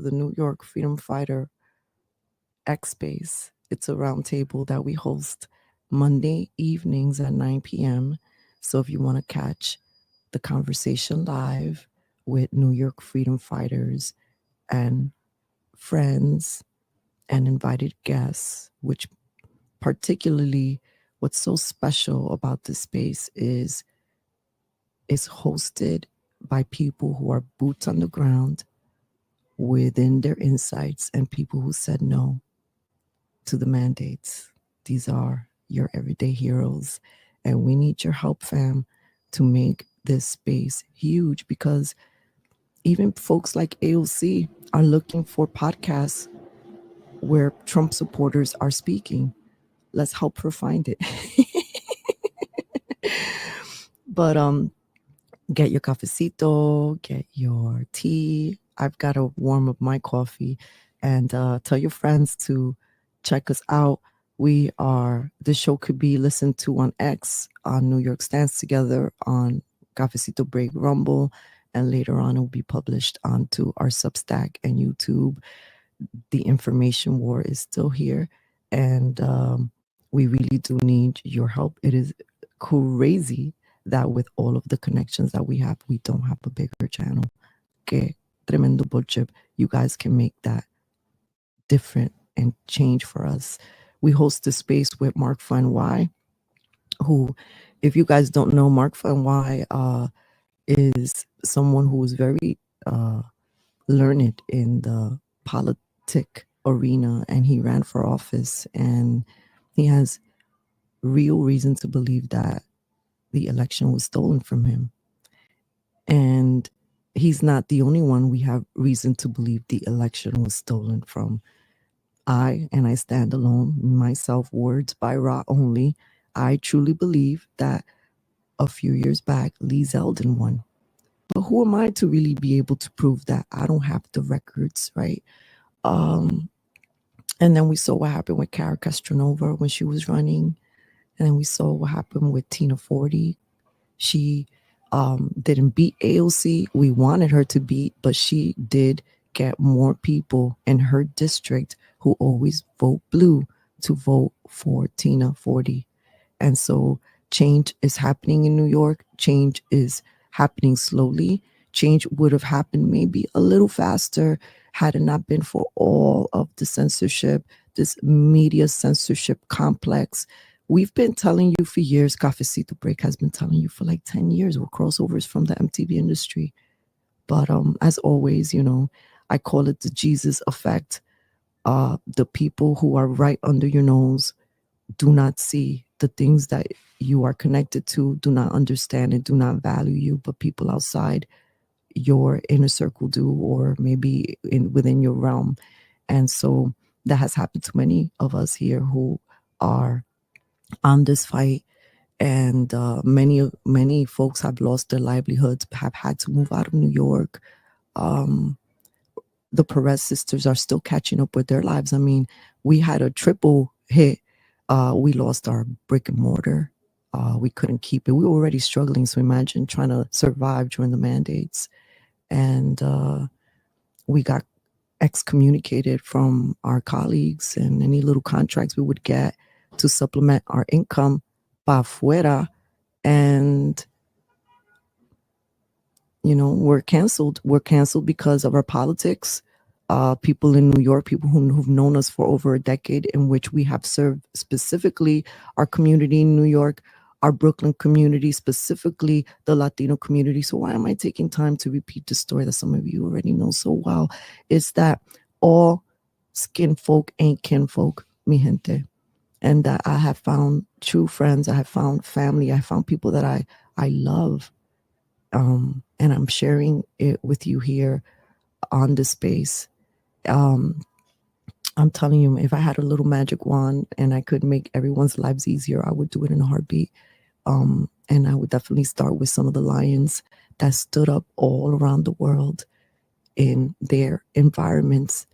the New York Freedom Fighter X Space. It's a roundtable that we host Monday evenings at 9 p.m. So if you want to catch the conversation live with New York freedom fighters and friends and invited guests, which particularly what's so special about this space is it's hosted by people who are boots on the ground within their insights and people who said no to the mandates. These are your everyday heroes. And we need your help, fam, to make this space huge because even folks like AOC are looking for podcasts where Trump supporters are speaking. Let's help her find it. But get your cafecito, get your tea. I've got to warm up my coffee, and tell your friends to check us out. The show could be listened to on X, on New York Stands Together, on Cafecito Break Rumble, and later on it will be published onto our Substack and YouTube. The information war is still here, and we really do need your help. It is crazy that with all of the connections that we have, we don't have a bigger channel. Que tremendo bullshit. You guys can make that different and change for us. We host a space with Mark Fun Y, who, if you guys don't know, Mark Fun Y is someone who is very learned in the politic arena, and he ran for office, and he has real reason to believe that the election was stolen from him. And he's not the only one we have reason to believe the election was stolen from. I stand alone, myself, words by Ra only. I truly believe that a few years back, Lee Zeldin won. But who am I to really be able to prove that? I don't have the records, right? And then we saw what happened with Cara Castronova when she was running. And then we saw what happened with Tina 40. She didn't beat AOC. We wanted her to beat, but she did get more people in her district who always vote blue to vote for Tina 40. And so change is happening in New York. Change is happening slowly. Change would have happened maybe a little faster had it not been for all of the censorship, this media censorship complex. We've been telling you for years, Cafecito Break has been telling you for like 10 years, we're crossovers from the MTV industry. But as always, I call it the Jesus effect. The people who are right under your nose do not see the things that you are connected to, do not understand and do not value you, but people outside your inner circle do, or maybe within your realm. And so that has happened to many of us here who are on this fight, and many folks have lost their livelihoods, have had to move out of New York. The Perez sisters are still catching up with their lives. I mean, we had a triple hit. We lost our brick and mortar. We couldn't keep it. We were already struggling, so imagine trying to survive during the mandates. And we got excommunicated from our colleagues, and any little contracts we would get to supplement our income pa fuera, and we're canceled because of our politics. People in New York, people who've known us for over a decade, in which we have served specifically our community in New York, our Brooklyn community, specifically the Latino community. So why am I taking time to repeat the story that some of you already know so well? It's that all skin folk ain't kinfolk, mi gente. And that I have found true friends, I have found family, I found people that I love. And I'm sharing it with you here on this space. I'm telling you, if I had a little magic wand and I could make everyone's lives easier, I would do it in a heartbeat. And I would definitely start with some of the lions that stood up all around the world in their environments.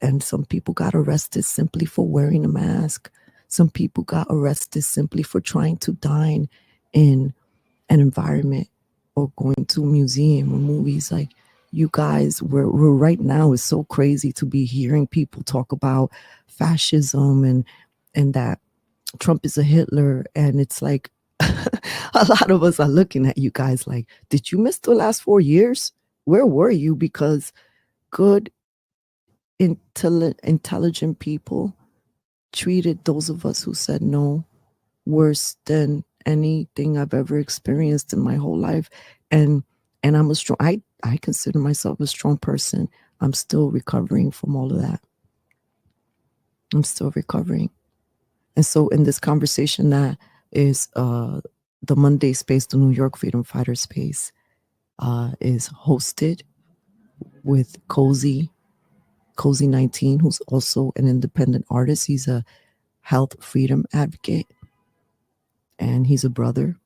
And some people got arrested simply for wearing a mask. Some people got arrested simply for trying to dine in an environment or going to a museum or movies. Like, you guys, we're right now, it's so crazy to be hearing people talk about fascism and that Trump is a Hitler. And it's like, a lot of us are looking at you guys like, did you miss the last 4 years? Where were you? Because good, intelligent people treated those of us who said no worse than anything I've ever experienced in my whole life. And I'm a strong, I consider myself a strong person. I'm still recovering from all of that. I'm still recovering. And so in this conversation that is the Monday space, the New York Freedom Fighter space, is hosted with Cozy 19, who's also an independent artist. He's a health freedom advocate, and he's a brother.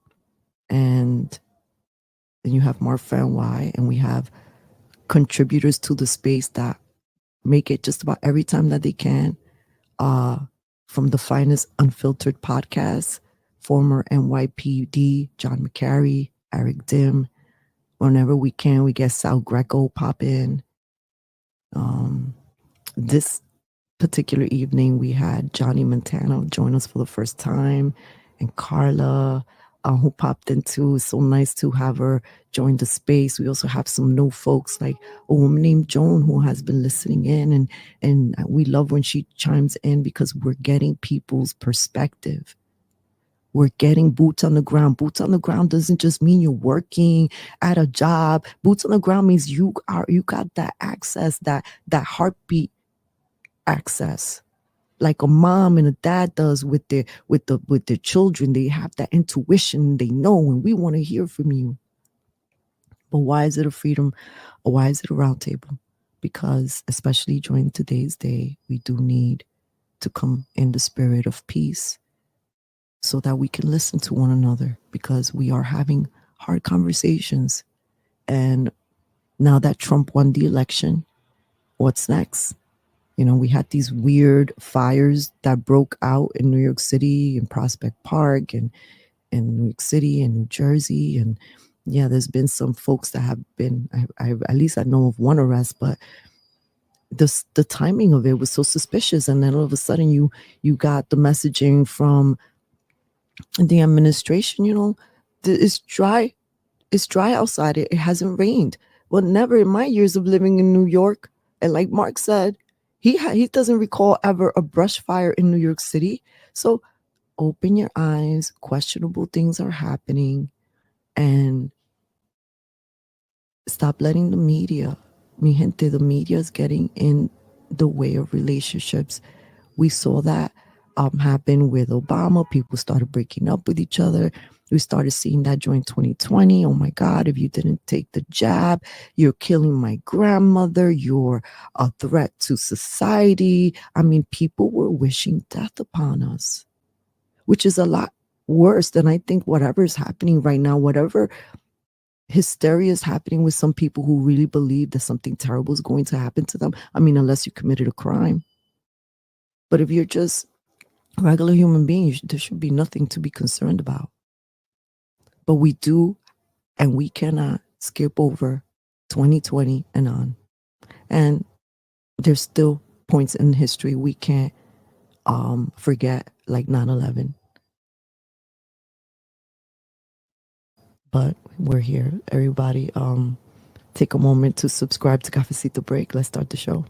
And then you have Marfan Y, and we have contributors to the space that make it just about every time that they can. From the Finest Unfiltered podcast, former NYPD John McCary, Eric Dim. Whenever we can, we get Sal Greco pop in. This particular evening, we had Johnny Montana join us for the first time, and Carla, who popped in too. It's so nice to have her join the space. We also have some new folks, like a woman named Joan, who has been listening in, and we love when she chimes in because we're getting people's perspective. We're getting boots on the ground. Boots on the ground doesn't just mean you're working at a job. Boots on the ground means you got that access, that heartbeat access, like a mom and a dad does with their children. They have that intuition. They know, and we want to hear from you. But why is it a freedom? Or why is it a roundtable? Because especially during today's day, we do need to come in the spirit of peace so that we can listen to one another, because we are having hard conversations. And now that Trump won the election, what's next? You know, we had these weird fires that broke out in New York City and Prospect Park and in New York City and New Jersey. And yeah, there's been some folks that have been, I at least I know of one arrest, but the timing of it was so suspicious. And then all of a sudden you got the messaging from the administration, you know, it's dry outside. It hasn't rained. Well, never in my years of living in New York. And like Mark said, he doesn't recall ever a brush fire in New York City. So open your eyes. Questionable things are happening, and stop letting the media, mi gente, the media is getting in the way of relationships. We saw that happen with Obama. People started breaking up with each other. We started seeing that during 2020. Oh my God, if you didn't take the jab, you're killing my grandmother. You're a threat to society. I mean, people were wishing death upon us, which is a lot worse than I think whatever is happening right now, whatever hysteria is happening with some people who really believe that something terrible is going to happen to them. I mean, unless you committed a crime. But if you're just a regular human being, there should be nothing to be concerned about. But we do, and we cannot skip over 2020 and on. And there's still points in history we can't forget, like 9/11. But we're here. Everybody, take a moment to subscribe to Cafecito Break. Let's start the show.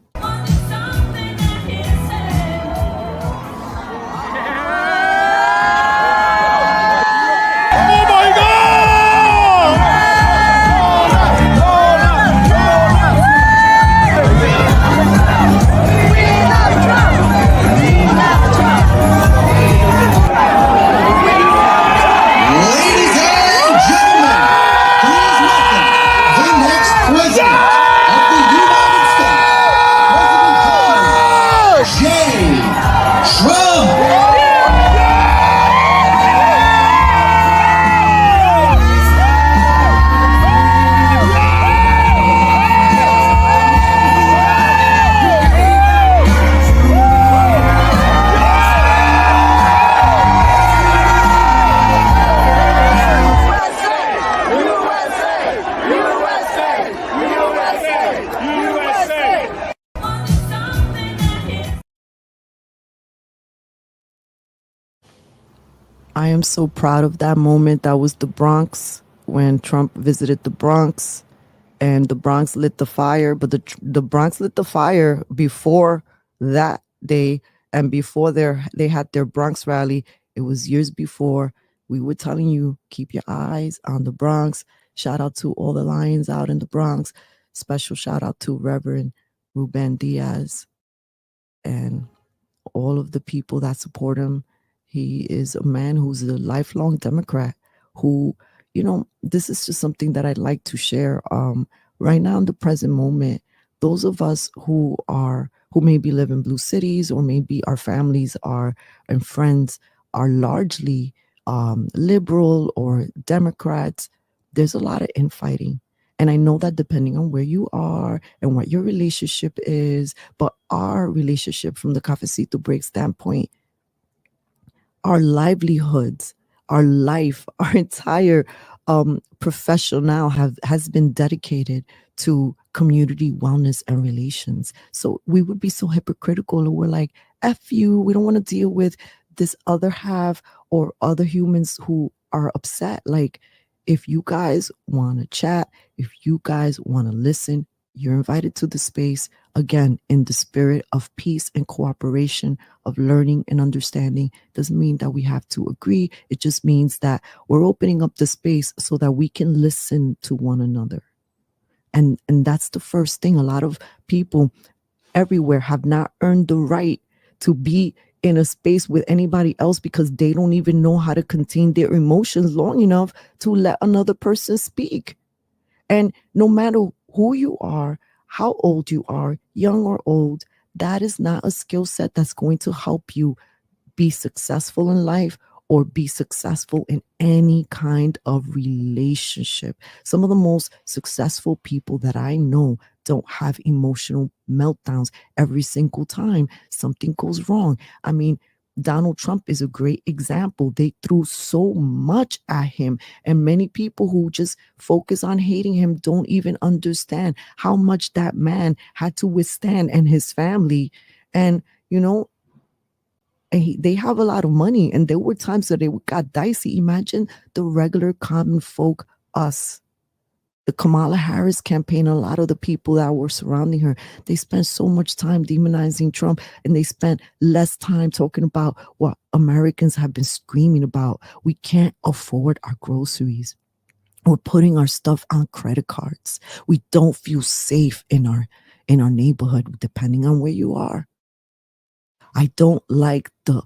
President of the United States. I am so proud of that moment. That was the Bronx when Trump visited the Bronx and the Bronx lit the fire, but the Bronx lit the fire before that day and before they had their Bronx rally. It was years before. We were telling you keep your eyes on the Bronx. Shout out to all the Lions out in the Bronx. Special shout out to Reverend Ruben Diaz and all of the people that support him. He is a man who's a lifelong Democrat who, this is just something that I'd like to share. Right now in the present moment, those of us who maybe live in blue cities or maybe our families are and friends are largely liberal or Democrats, there's a lot of infighting. And I know that depending on where you are and what your relationship is, but our relationship from the Cafecito break standpoint, our livelihoods, our life, our entire profession now has been dedicated to community wellness and relations. So we would be so hypocritical and we're like, F you, we don't want to deal with this other half or other humans who are upset. Like, if you guys want to chat, if you guys want to listen, you're invited to the space again in the spirit of peace and cooperation, of learning and understanding. Doesn't mean that we have to agree. It just means that we're opening up the space so that we can listen to one another. And that's the first thing. A lot of people everywhere have not earned the right to be in a space with anybody else because they don't even know how to contain their emotions long enough to let another person speak. And no matter who you are, how old you are, young or old, that is not a skill set that's going to help you be successful in life or be successful in any kind of relationship. Some of the most successful people that I know don't have emotional meltdowns every single time something goes wrong. I mean, Donald Trump is a great example. They threw so much at him, and many people who just focus on hating him don't even understand how much that man had to withstand and his family. And, they have a lot of money, and there were times that it got dicey. Imagine the regular common folk, us. The Kamala Harris campaign, a lot of the people that were surrounding her, they spent so much time demonizing Trump and they spent less time talking about what Americans have been screaming about. We can't afford our groceries. We're putting our stuff on credit cards. We don't feel safe in our neighborhood, depending on where you are. I don't like the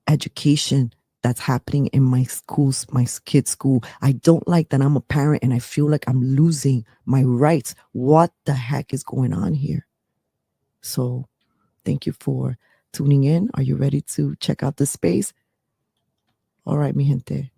education that's happening in my schools, my kids' school. I don't like that I'm a parent and I feel like I'm losing my rights. What the heck is going on here? So thank you for tuning in. Are you ready to check out the space? All right, mi gente.